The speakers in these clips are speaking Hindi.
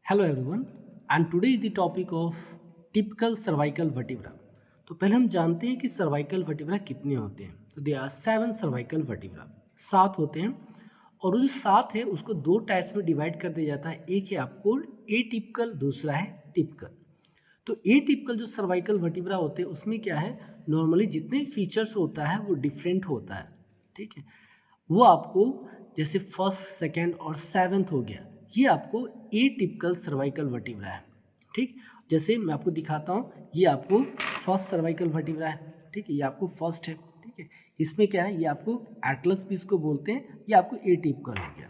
Hello everyone, and today is the topic of typical cervical vertebra. तो पहले हम जानते हैं कि सर्वाइकल वर्टिब्रा कितने होते हैं. तो दे आर 7 सर्वाइकल वर्टिब्रा, 7 होते हैं. और वो जो 7 है उसको दो टाइप्स में डिवाइड कर दिया जाता है. एक है आपको एटिपिकल, दूसरा है टिपिकल. तो एटिपिकल जो सर्वाइकल वर्टिब्रा होते हैं उसमें क्या है, नॉर्मली जितने फीचर्स होता है वो डिफरेंट होता है. ठीक है, वो आपको जैसे फर्स्ट, सेकेंड और सेवेंथ हो गया, ये आपको एटिपिकल सर्वाइकल वर्टिब्रा है. ठीक, जैसे मैं आपको दिखाता हूँ, ये आपको फर्स्ट सर्वाइकल वर्टिब्रा है. ठीक है, ये आपको फर्स्ट है. ठीक है, इसमें क्या है, ये आपको एटलस भी इसको बोलते हैं, ये आपको एटिपिकल हो गया.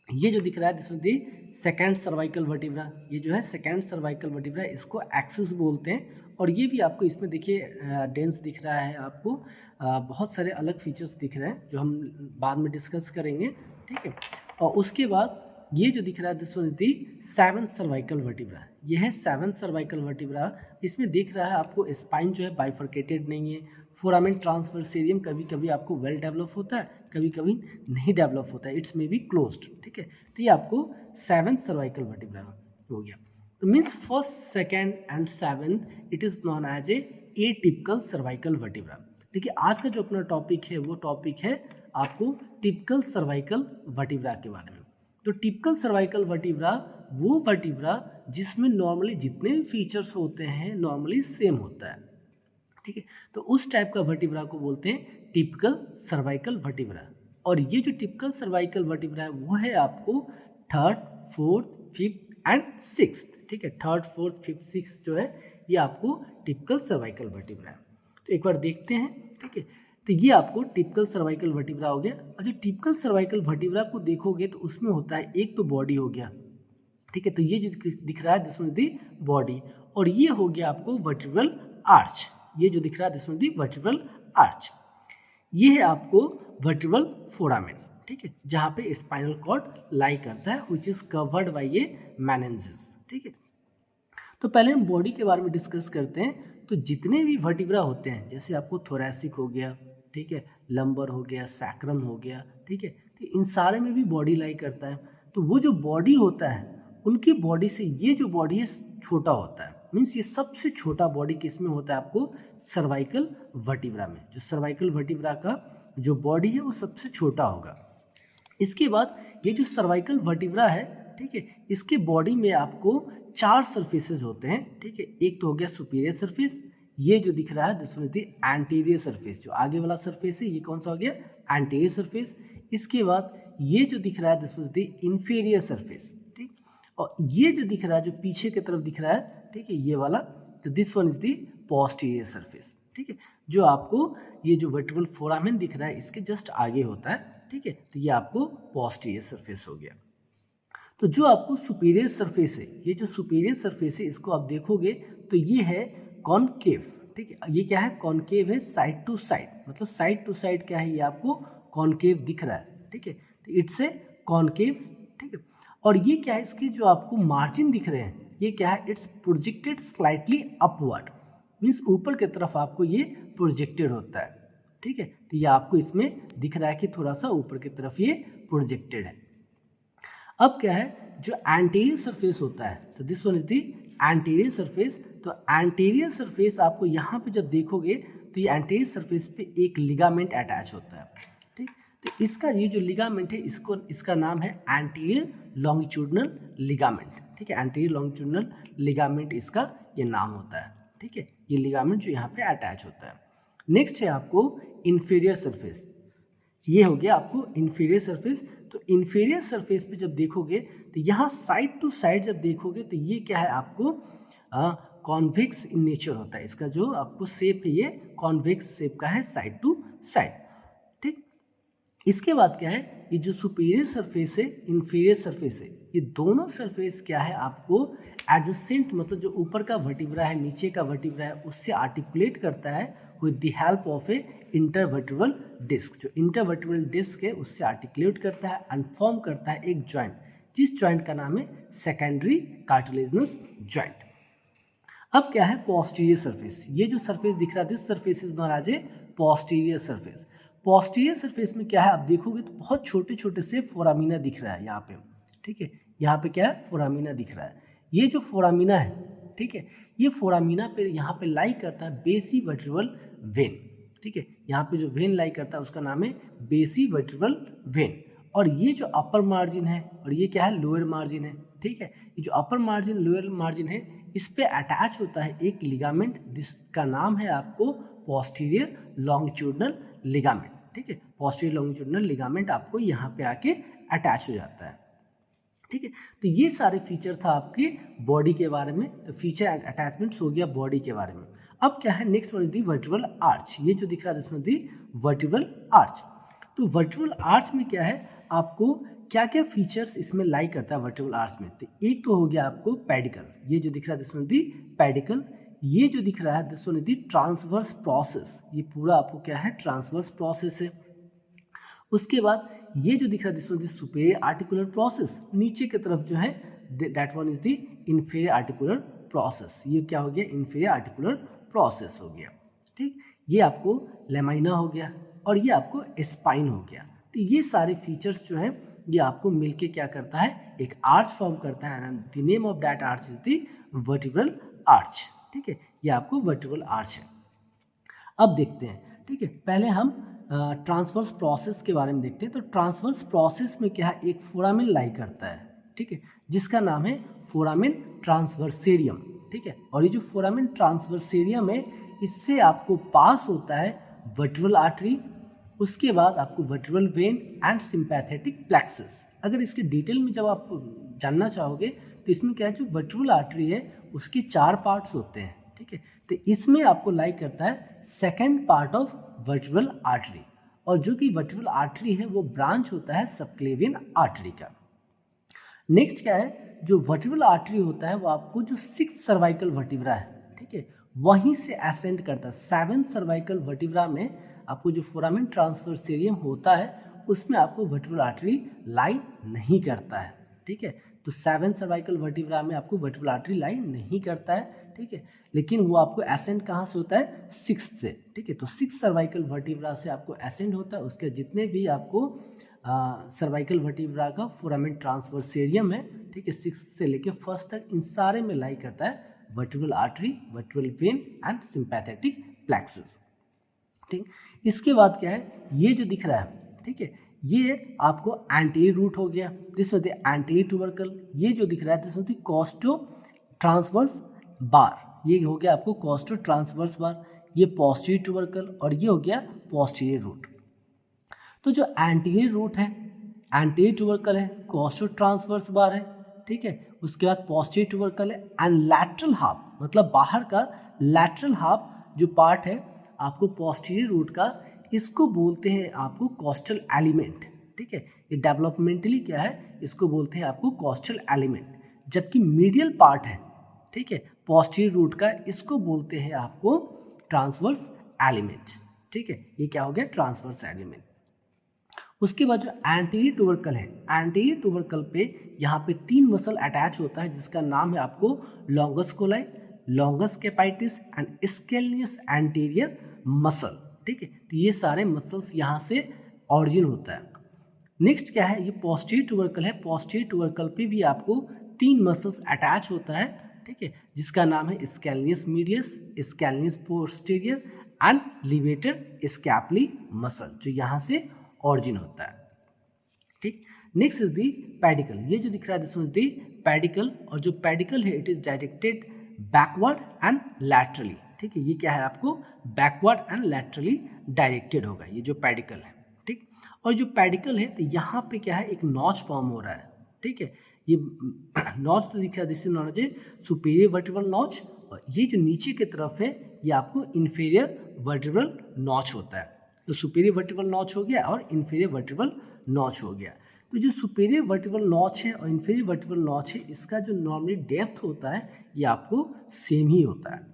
ये जो दिख रहा है this is the second cervical vertebra. ये जो है सेकेंड सर्वाइकल वर्टिब्रा, इसको एक्सिस बोलते हैं. और ये भी आपको इसमें देखिए डेंस दिख रहा है आपको, बहुत सारे अलग फीचर्स दिख रहे हैं जो हम बाद में डिस्कस करेंगे. ठीक है, और उसके बाद ये जो दिख रहा है this is the seventh cervical vertebra. ये है सेवंथ सर्वाइकल वर्टिब्रा. इसमें दिख रहा है आपको स्पाइन जो है बाइफरकेटेड नहीं है. फोरामेन ट्रांसवर्सेरियम कभी कभी आपको वेल डेवलप होता है, कभी कभी नहीं डेवलप होता है, इट्स मे बी क्लोज्ड. ठीक है, तो ये आपको सेवंथ सर्वाइकल वर्टिब्रा हो गया. तो means first, second and seventh it is known as atypical cervical vertebra. देखिए आज का जो अपना टॉपिक है वो टॉपिक है आपको टिपिकल सर्वाइकल वर्टिब्रा के बारे में. तो टिपिकल सर्वाइकल वर्टिब्रा वो वर्टिब्रा जिसमें नॉर्मली जितने भी फीचर्स होते हैं नॉर्मली सेम होता है. ठीक है, तो उस टाइप का वर्टिब्रा को बोलते हैं टिपिकल सर्वाइकल वर्टिब्रा. और ये जो टिपिकल सर्वाइकल वर्टिब्रा है वो है आपको third, fourth, fifth and sixth. ठीक है, थर्ड, फोर्थ, फिफ्थ, सिक्स्थ जो है ये आपको टिपिकल सर्वाइकल वर्टिब्रा है. तो एक बार देखते हैं. ठीक है, तो ये आपको टिपिकल सर्वाइकल वर्टिब्रा हो गया. और जो टिपिकल सर्वाइकल वर्टिब्रा को देखोगे तो उसमें होता है एक तो बॉडी हो गया. ठीक है, तो ये जो दिख रहा है दिस इज दी बॉडी. और ये हो गया आपको वर्टिब्रल आर्च. ये जो दिख रहा है this is the vertebral arch. ये है आपको वर्टिब्रल फोरामेन. ठीक है, जहाँ पे स्पाइनल कॉर्ड लाई करता है which is covered by A meninges. ठीक है, तो पहले हम बॉडी के बारे में डिस्कस करते हैं. तो जितने भी वर्टिब्रा होते हैं जैसे आपको थोरैसिक हो गया, ठीक है, लंबर हो गया, सैक्रम हो गया, ठीक है, तो इन सारे में भी बॉडी लाई करता है. तो वो जो बॉडी होता है उनकी बॉडी से ये जो बॉडी है छोटा होता है. मीन्स ये सबसे छोटा बॉडी किस में होता है आपको सर्वाइकल वर्टिब्रा में. जो सर्वाइकल वर्टिब्रा का जो बॉडी है वो सबसे छोटा होगा. इसके बाद ये जो सर्वाइकल वर्टिब्रा है, ठीक है, इसके बॉडी में आपको 4 सरफेसेस होते हैं. ठीक है, एक तो हो गया सुपीरियर सरफेस. ये जो दिख रहा है this is the anterior surface. जो आगे वाला सरफेस है ये कौन सा हो गया, एंटीरियर सरफेस. इसके बाद ये जो दिख रहा है this is the inferior surface. ठीक, और ये जो दिख रहा है जो पीछे की तरफ दिख रहा है, ठीक है, ये वाला, तो this one is the posterior surface. ठीक है, जो आपको ये जो वर्टिब्रल फोरामेन दिख रहा है इसके जस्ट आगे होता है. ठीक है, तो ये आपको पोस्टीरियर सरफेस हो गया. तो जो आपको सुपीरियर सरफेस है, ये जो सुपीरियर सरफेस है इसको आप देखोगे तो ये है कॉनकेव. ठीक है, ये क्या है, कॉनकेव है, साइड टू साइड. मतलब साइड टू साइड क्या है, ये आपको कॉनकेव दिख रहा है. ठीक है, तो इट्स ए कॉनकेव. ठीक है, और ये क्या है, इसके जो आपको मार्जिन दिख रहे हैं ये क्या है, it's projected slightly upward. Means ऊपर की तरफ आपको ये प्रोजेक्टेड होता है. ठीक है, तो ये आपको इसमें दिख रहा है कि थोड़ा सा ऊपर की तरफ ये प्रोजेक्टेड है. अब क्या है, जो एंटीरियर सरफेस होता है तो this one is the anterior surface. तो एंटीरियर सरफेस आपको यहाँ पे जब देखोगे तो ये एंटीरियर सरफेस पे एक लिगामेंट अटैच होता है. ठीक, तो इसका ये जो लिगामेंट है इसका नाम है एंटीरियर लॉन्गिट्यूडनल लिगामेंट. ठीक है, एंटीरियर लॉन्गिट्यूडनल लिगामेंट इसका ये नाम होता है. ठीक है, ये लिगामेंट जो यहाँ पे अटैच होता है. नेक्स्ट है आपको इंफीरियर सरफेस. ये हो गया आपको इंफीरियर सरफेस. तो इंफीरियर सरफेस पे जब देखोगे तो यहाँ साइड टू साइड जब देखोगे तो ये क्या है आपको कॉन्वेक्स इन नेचर होता है. इसका जो आपको शेप है ये कॉन्वेक्स शेप का है, साइड टू साइड. ठीक, इसके बाद क्या है, ये जो सुपीरियर सरफेस है, इंफीरियर सरफेस है, ये दोनों सरफेस क्या है आपको एडजेसेंट, मतलब जो ऊपर का वर्टिब्रा है नीचे का वर्टिब्रा है उससे आर्टिकुलेट करता है with the help of a intervertebral disc. जो इंटरवर्टिब्रल डिस्क है उससे आर्टिकुलेट करता है एंड फॉर्म करता है एक जॉइंट, जिस जॉइंट का नाम है सेकेंडरी कार्टिलेजिनस जॉइंट. अब क्या है, पोस्टीरियर सरफेस. ये जो सरफेस दिख रहा है this surface is known as a posterior surface. Posterior surface में क्या है, आप देखोगे तो बहुत छोटे छोटे से फोरामिना दिख रहा है यहाँ पे. ठीक है, यहाँ पे क्या है, फोरामीना दिख रहा है। ये जो फोरामीना है, ठीक है, ये फोरामीना पे यहाँ पे लाई करता है बेसी वर्टिब्रल वेन, ठीक है, यहाँ पे जो वेन लाई करता है उसका नाम है बेसी वर्टिब्रल वेन। और ये जो अपर मार्जिन है और ये क्या है, लोअर मार्जिन है, ठीक है। ये जो अपर मार्जिन लोअर मार्जिन है, इस पे अटैच होता है एक लिगामेंट जिसका नाम है आपको पोस्टीरियर लॉन्गिट्यूडिनल लिगामेंट, ठीक है। पोस्टीरियर लॉन्गिट्यूडिनल लिगामेंट आपको यहाँ पे आके अटैच हो जाता है, ठीक है। तो ये सारे फीचर था आपके बॉडी के बारे में, तो फीचर एंड अटैचमेंट्स हो गया बॉडी के बारे में। अब क्या है, next one is the vertebral arch. ये जो दिख रहा है this one the vertebral arch. तो वर्टिब्रल आर्च में क्या है, आपको क्या क्या फीचर्स इसमें लाई करता है वर्टिब्रल आर्च में। तो एक तो हो गया आपको पेडिकल, ये जो दिख रहा है दिस वन दी पेडिकल। ये जो दिख रहा है this one is the transverse process, ये पूरा आपको क्या है, ट्रांसवर्स प्रोसेस है। उसके बाद ये जो दिख रहा है this one is superior articular process, नीचे की तरफ जो है that one is the inferior articular process. ये क्या हो गया, इंफीरियर आर्टिकुलर प्रोसेस हो गया, ठीक। ये आपको लेमाइना हो गया और ये आपको स्पाइन हो गया। तो ये सारे फीचर्स जो है ये आपको मिलके क्या करता है, एक आर्च फॉर्म करता है and the name of that arch is the vertebral arch, ठीक है। ये आपको वर्टिब्रल आर्च है। अब देखते हैं, ठीक है, पहले हम ट्रांसवर्स प्रोसेस के बारे में देखते हैं। तो ट्रांसवर्स प्रोसेस में क्या है, एक फोरामेन लाई करता है, ठीक है, जिसका नाम है फोरामेन ट्रांसवर्सेरियम, ठीक है। और ये जो फोरामेन ट्रांसवर्सेरियम है, इससे आपको पास होता है वर्टिब्रल आर्टरी, उसके बाद आपको vertebral when and sympathetic plexus. अगर इसके डिटेल में जब आप जानना चाहोगे तो इसमें क्या है, जो वर्टिब्रल आर्टरी है उसके 4 पार्ट्स होते हैं, ठीक है। तो इसमें आपको लाई करता है second part of vertebral artery, और जो कि वर्टिब्रल आर्टरी है वो ब्रांच होता है सबक्लेवियन आर्टरी का। नेक्स्ट क्या है, जो वर्टिब्रल आर्टरी होता है वो आपको जो 6th सर्वाइकल वर्टिब्रा है, ठीक है, वहीं से असेंड करता है। 7th सर्वाइकल वर्टिब्रा में आपको जो फोरामेन ट्रांसवर्सेरियम होता है उसमें आपको वर्टिब्रल आर्टरी लाई नहीं करता है, ठीक है। तो 7th सर्वाइकल वर्टिब्रा में आपको वर्टिब्रल आर्टरी लाई नहीं करता है, ठीक है, लेकिन वो आपको एसेंड कहाँ से होता है, 6th से, ठीक है। तो 6th सर्वाइकल वर्टिब्रा से आपको एसेंड होता है। उसके जितने भी आपको सर्वाइकल वर्टिब्रा का फोरामेन ट्रांसवर्सेरियम है, ठीक है, 6th से लेके 1st तक, इन सारे में लाई करता है vertebral artery, vertebral when and sympathetic plexus, ठीक। इसके बाद क्या है, ये जो दिख रहा है, ठीक है, ये आपको एंटीरियर रूट हो गया, this was the anterior tubercle. ये जो दिख रहा है this was the costo transverse bar, ये हो गया आपको कोस्टो ट्रांसवर्स बार। ये पोस्टीरियर ट्यूबरकल और ये हो गया पोस्टीरियर रूट। तो जो एंटीरियर रूट है, एंटीरियर ट्यूबरकल है, कोस्टो ट्रांसवर्स बार है, ठीक है। उसके बाद पोस्टीरियर ट्यूबरकल है एंड लैटरल हाफ, मतलब बाहर का लैटरल हाफ जो पार्ट है आपको पोस्टीरियर रूट का, इसको बोलते हैं आपको कोस्टल एलिमेंट, ठीक है। ये डेवलपमेंटली क्या है, इसको बोलते हैं आपको कोस्टल एलिमेंट। जबकि मीडियल पार्ट है, ठीक है, पोस्टीरियर रूट का, इसको बोलते हैं आपको ट्रांसवर्स एलिमेंट, ठीक है। ये क्या हो गया, ट्रांसवर्स एलिमेंट। उसके बाद जो एंटीरियर ट्यूबरकल है, एंटीरियर ट्यूबरकल पे यहाँ पे 3 मसल अटैच होता है जिसका नाम है आपको longus colli, longus capitis and scalenus anterior muscle, ठीक है। तो ये सारे मसल्स यहाँ से ऑरिजिन होता है। नेक्स्ट क्या है, ये पोस्टीरियर ट्यूबरकल है, पोस्टीरियर ट्यूबरकल पे भी आपको 3 मसल्स अटैच होता है, ठीक है, जिसका नाम है scalenus medius, scalenus posterior and levator scapulae muscle, जो यहाँ से ऑरिजिन होता है, ठीक। Next is the pedicle. ये जो दिख रहा है दिस इज दी पेडिकल, और जो पेडिकल है it is directed backward and laterally, ठीक है। ये क्या है, आपको बैकवर्ड एंड लैटरली डायरेक्टेड होगा ये जो पेडिकल है, ठीक। और जो पेडिकल है तो यहाँ पे क्या है, एक नॉच फॉर्म हो रहा है, ठीक है। ये नॉच तो दिख रहा है, this is known as superior vertebral notch, और ये जो नीचे की तरफ है ये आपको इंफीरियर वर्टिब्रल नॉच होता है। तो सुपीरियर वर्टिब्रल नॉच हो गया और इंफीरियर वर्टिब्रल नॉच हो गया। तो जो सुपीरियर वर्टिब्रल नॉच है और इंफीरियर वर्टिब्रल नॉच है, इसका जो नॉर्मली डेप्थ होता है ये आपको सेम ही होता है,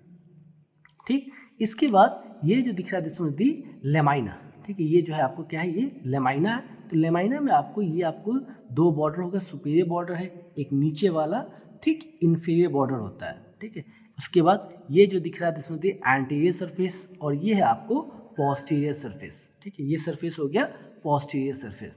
ठीक। इसके बाद ये जो दिख रहा है दिस इज दी लेमाइना, ठीक है। ये जो है आपको क्या है, ये लेमाइना है। तो लेमाइना में आपको ये आपको 2 बॉर्डर होगा, सुपीरियर बॉर्डर है एक नीचे वाला, ठीक, इंफीरियर बॉर्डर होता है, ठीक है। उसके बाद ये जो दिख रहा है this is the anterior surface, और ये है आपको पोस्टीरियर सरफेस, ठीक है। ये सरफेस हो गया पोस्टीरियर सरफेस।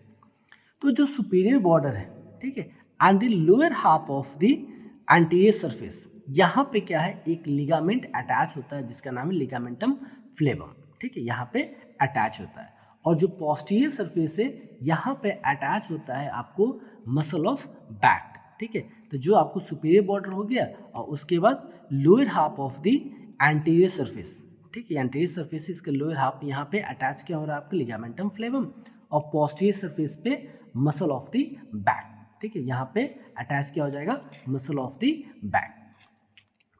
तो जो सुपीरियर बॉर्डर है, ठीक है, and the lower half of the anterior surface. यहाँ पे क्या है, एक लिगामेंट अटैच होता है जिसका नाम है लिगामेंटम फ्लेवम, ठीक है, यहाँ पे अटैच होता है। और जो पोस्टीरियर सरफेस है यहाँ पे अटैच होता है आपको मसल ऑफ बैक, ठीक है। तो जो आपको सुपीरियर बॉर्डर हो गया और उसके बाद lower half of the anterior surface, ठीक है, एंटीरियर सरफेस से इसका लोअर हाफ यहाँ पे अटैच क्या हो रहा है आपका लिगामेंटम फ्लेवम, और पोस्टीरियर सरफेस पे मसल ऑफ द बैक, ठीक है, यहाँ पे अटैच क्या हो जाएगा, मसल ऑफ द बैक,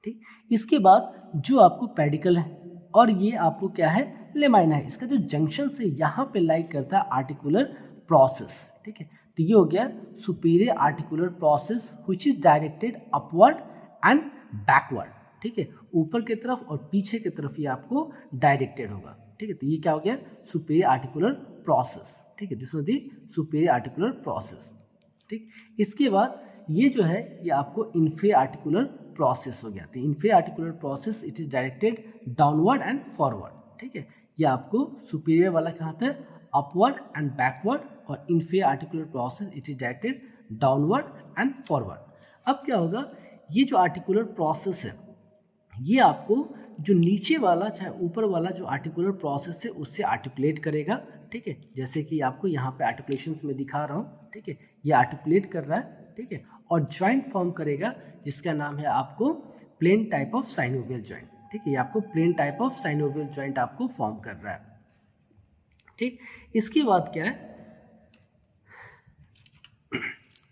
ठीक। इसके बाद जो आपको पेडिकल है और ये आपको क्या है, लेमाइना है, इसका जो जंक्शन से यहाँ पे लाइक करता है आर्टिकुलर प्रोसेस, ठीक है। तो ये हो गया superior articular process which is directed upward and backward, ठीक है, ऊपर की तरफ और पीछे की तरफ ये आपको डायरेक्टेड होगा, ठीक है। तो ये क्या हो गया, सुपीरियर आर्टिकुलर प्रोसेस, ठीक है, this was the superior articular process, ठीक। इसके बाद ये जो है ये आपको इंफीरियर आर्टिकुलर प्रोसेस हो गया। तो inferior articular process it is directed downward and forward, ठीक है। ये आपको सुपीरियर वाला क्या होता है, अपवर्ड एंड बैकवर्ड, और inferior articular process it is directed downward and forward. अब क्या होगा, ये जो आर्टिकुलर प्रोसेस है ये आपको जो नीचे वाला चाहे ऊपर वाला जो आर्टिकुलर प्रोसेस है उससे आर्टिकुलेट करेगा, ठीक है, जैसे कि आपको यहाँ पे आर्टिकुलेशंस में दिखा रहा हूँ, ठीक है, ये आर्टिकुलेट कर रहा है, ठीक है, और जॉइंट फॉर्म करेगा जिसका नाम है आपको plane type of synovial joint, ठीक है, ये आपको plane type of synovial joint आपको फॉर्म कर रहा है, ठीक। इसके बाद क्या है,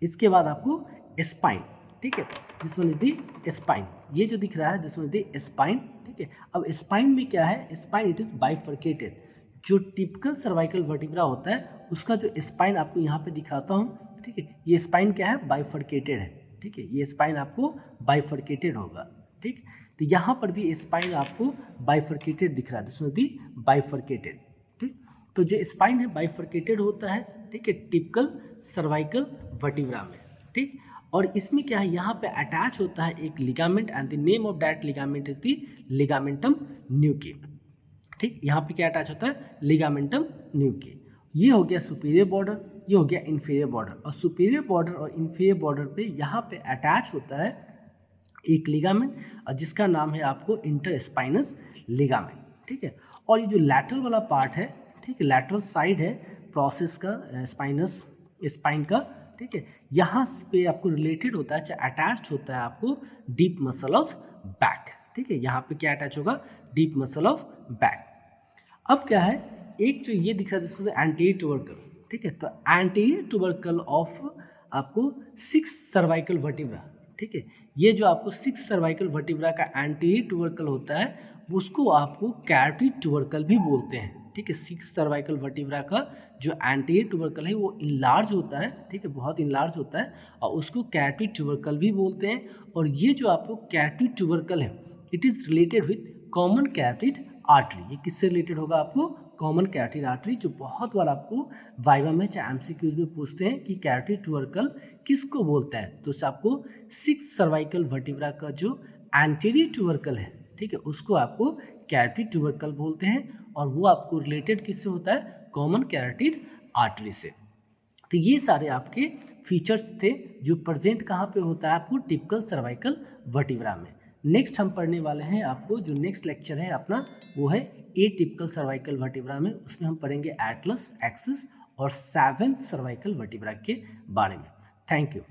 इसके बाद आपको स्पाइन, ठीक है, this one is the spine, ये जो दिख रहा है this one is the spine, ठीक है। अब स्पाइन में क्या है, स्पाइन इट इज बाइफर्केटेड, जो टिपिकल सर्वाइकल वर्टिब्रा होता है उसका जो स्पाइन आपको यहाँ पे दिखाता हूँ, ठीक है, ये स्पाइन क्या है, बाइफर्केटेड है, ठीक है, ये स्पाइन आपको बाइफर्केटेड होगा, ठीक। तो यहाँ पर भी स्पाइन आपको बाइफर्केटेड दिख रहा है, this one is the bifurcated, ठीक। तो जो स्पाइन है बाइफर्केटेड होता है, ठीक है, टिपिकल सर्वाइकल वर्टिब्रा में, ठीक। और इसमें क्या है, यहाँ पे अटैच होता है एक ligament and the name of that ligament is the ligamentum nuchae, ठीक। यहाँ पे क्या अटैच होता है, लिगामेंटम न्यूकी। ये हो गया सुपीरियर बॉर्डर, ये हो गया इंफीरियर बॉर्डर, और सुपीरियर बॉर्डर और इंफीरियर बॉर्डर पे यहाँ पे अटैच होता है एक लिगामेंट जिसका नाम है आपको इंटरस्पाइनस लिगामेंट, ठीक है। और ये जो लैटरल वाला पार्ट है, ठीक है, लैटरल साइड है प्रोसेस का स्पाइनस स्पाइन का, ठीक है, यहाँ पे आपको रिलेटेड होता है, चाहे अटैच्ड होता है आपको डीप मसल ऑफ बैक, ठीक है, यहाँ पे क्या अटैच होगा, डीप मसल ऑफ बैक। अब क्या है, एक जो ये दिख रहा है एंटीरियर ट्यूबरकल, ठीक है, तो एंटीरियर ट्यूबरकल ऑफ आपको 6 सर्वाइकल वर्टिब्रा, ठीक है, ये जो आपको 6 सर्वाइकल वर्टिब्रा का एंटीरियर ट्यूबरकल होता है उसको आपको कैरोटिड ट्यूबरकल भी बोलते हैं, ठीक है। 6 सर्वाइकल वर्टिब्रा का जो एंटीरियर ट्यूबरकल है वो इनलार्ज होता है, ठीक है, बहुत इनलार्ज होता है, और उसको कैरोटिड ट्यूबरकल भी बोलते हैं। और ये जो आपको कैरोटिड ट्यूबरकल है it is related with common carotid artery, ये किससे रिलेटेड होगा, आपको कॉमन कैरोटिड आर्टरी, जो बहुत बार आपको वाइवा में चाहे एमसीक्यूज में पूछते हैं कि कैरोटिड ट्यूबरकल किसको बोलता है, तो आपको 6 सर्वाइकल वर्टिब्रा का जो एंटीरियर ट्यूबरकल है, ठीक है, उसको आपको कैरोटिड ट्यूबरकल बोलते हैं, और वो आपको रिलेटेड किससे होता है, कॉमन कैरोटिड आर्टरी से। तो ये सारे आपके फीचर्स थे जो प्रेजेंट कहाँ पे होता है, आपको टिपिकल सर्वाइकल वर्टिब्रा में। नेक्स्ट हम पढ़ने वाले हैं, आपको जो नेक्स्ट लेक्चर है अपना वो है एटिपिकल सर्वाइकल वर्टिब्रा में, उसमें हम पढ़ेंगे एटलस, एक्सिस और 7th सर्वाइकल वर्टिब्रा के बारे में। Thank you.